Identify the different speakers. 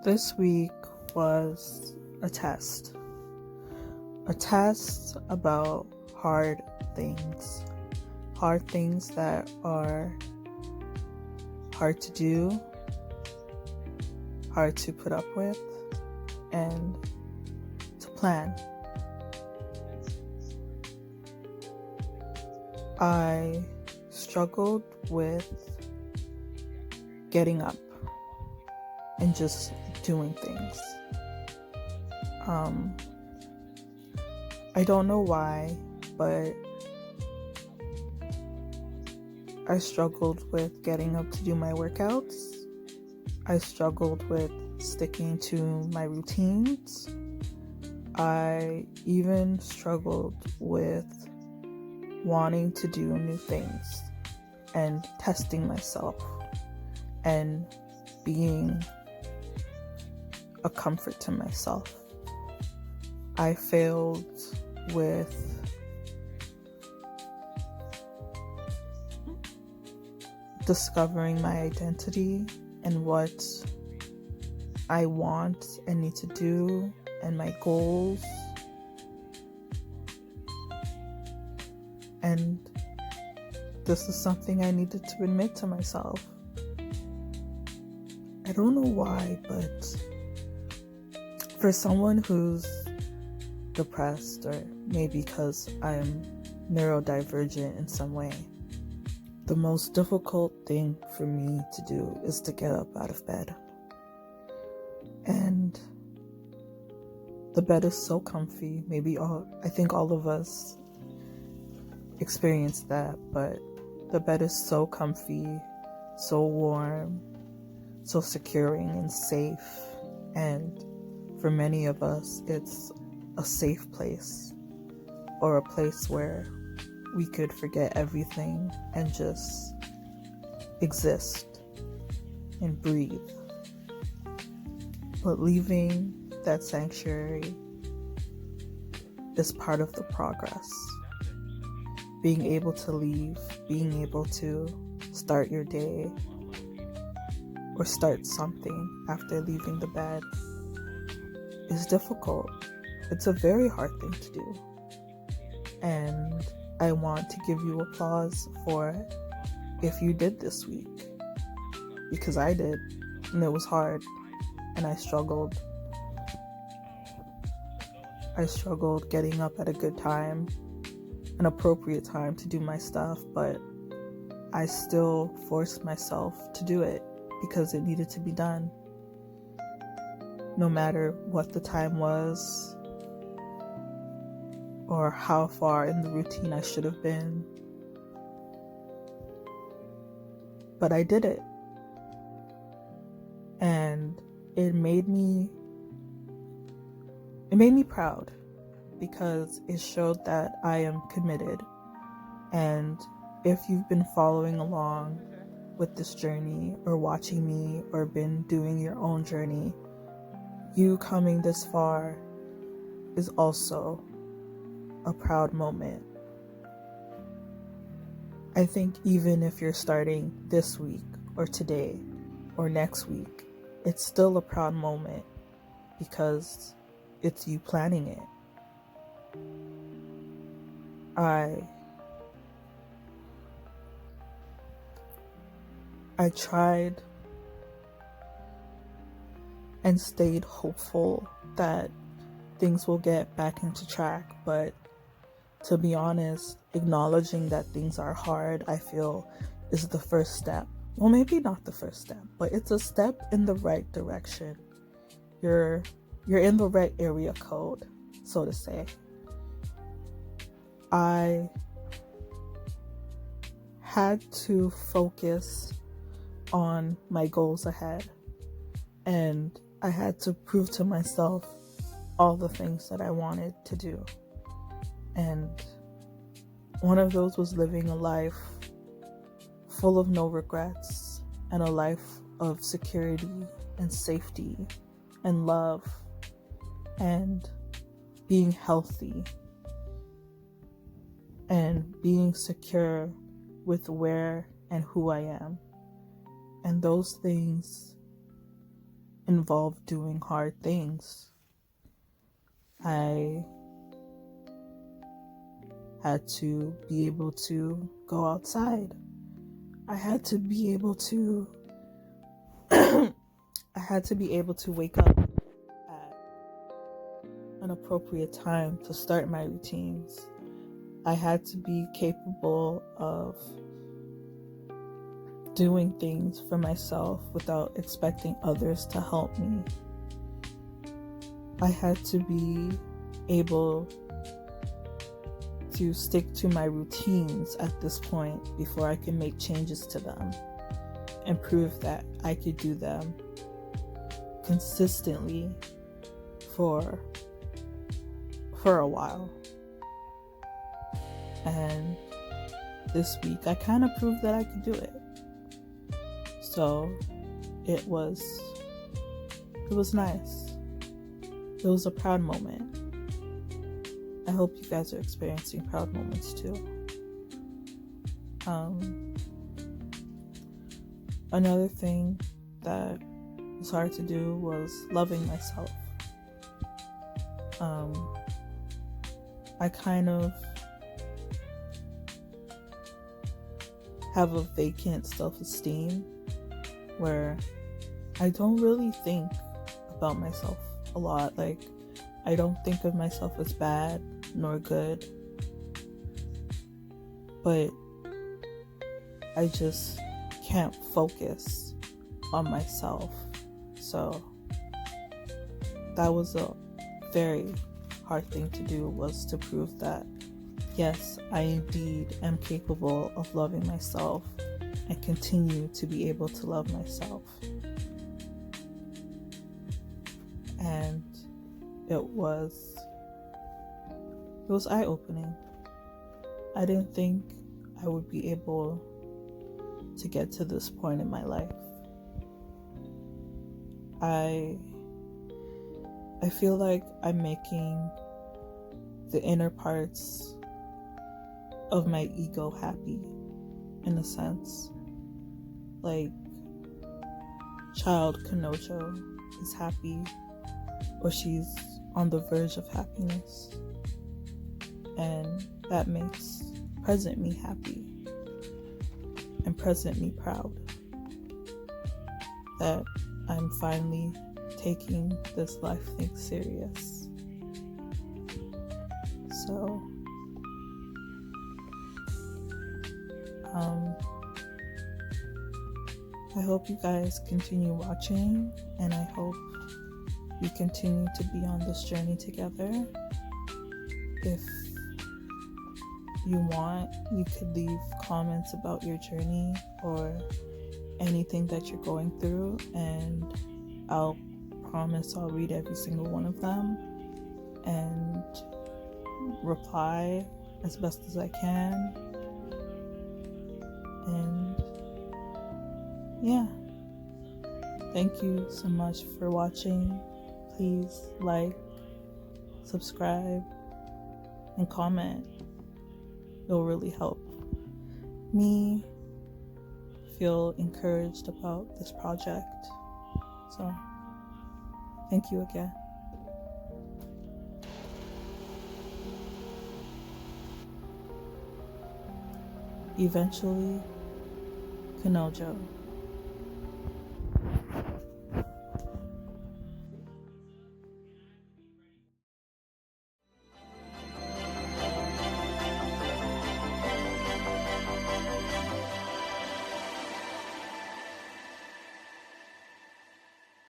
Speaker 1: This week was a test. A test about hard things. Hard things that are hard to do, hard to put up with, and to plan. I struggled with getting up and just doing things. I don't know why, but I struggled with getting up to do my workouts. I struggled with sticking to my routines. I even struggled with wanting to do new things and testing myself and being a comfort to myself. I failed with discovering my identity and what I want and need to do and my goals. And this is something I needed to admit to myself. I don't know why, but for someone who's depressed, or maybe because I'm neurodivergent in some way, the most difficult thing for me to do is to get up out of bed. And the bed is so comfy. I think all of us experience that, but the bed is so comfy, so warm, so securing and safe. And for many of us, it's a safe place, or a place where we could forget everything and just exist and breathe. But leaving that sanctuary is part of the progress. Being able to leave, being able to start your day or start something after leaving the bed is difficult. It's a very hard thing to do. And I want to give you applause for it if you did this week. Because I did, and it was hard, and I struggled. I struggled getting up at a good time, an appropriate time to do my stuff, but I still forced myself to do it because it needed to be done. No matter what the time was or how far in the routine I should have been. But I did it. And it made me proud, because it showed that I am committed. And if you've been following along with this journey, or watching me, or been doing your own journey, you coming this far is also a proud moment. I think even if you're starting this week, or today, or next week, it's still a proud moment because it's you planning it. I tried and stayed hopeful that things will get back into track, but to be honest, acknowledging that things are hard, I feel, is the first step. Well, maybe not the first step, but it's a step in the right direction. You're in the right area code, so to say. I had to focus on my goals ahead, and I had to prove to myself all the things that I wanted to do. And one of those was living a life full of no regrets, and a life of security and safety and love and being healthy and being secure with where and who I am. And those things involved doing hard things. I had to be able to go outside. I had to be able to I had to be able to wake up at an appropriate time to start my routines. I had to be capable of doing things for myself without expecting others to help me. I had to be able to stick to my routines at this point before I can make changes to them and prove that I could do them consistently for a while. And this week I kind of proved that I could do it. So it was nice. It was a proud moment. I hope you guys are experiencing proud moments too. Another thing that was hard to do was loving myself. I kind of have a vacant self-esteem where I don't really think about myself a lot. Like, I don't think of myself as bad nor good, but I just can't focus on myself. So that was a very hard thing to do, was to prove that yes, I indeed am capable of loving myself and continue to be able to love myself. And it was eye-opening. I didn't think I would be able to get to this point in my life. I feel like I'm making the inner parts of my ego happy, in a sense. Like, child Kanojo is happy, or she's on the verge of happiness, and that makes present me happy and present me proud that I'm finally taking this life thing serious. So I hope you guys continue watching, and I hope we continue to be on this journey together. If you want, you could leave comments about your journey or anything that you're going through, and I'll promise I'll read every single one of them and reply as best as I can. And yeah, thank you so much for watching. Please like, subscribe, and comment. It'll really help me feel encouraged about this project. So thank you again. Eventually, Kanojo.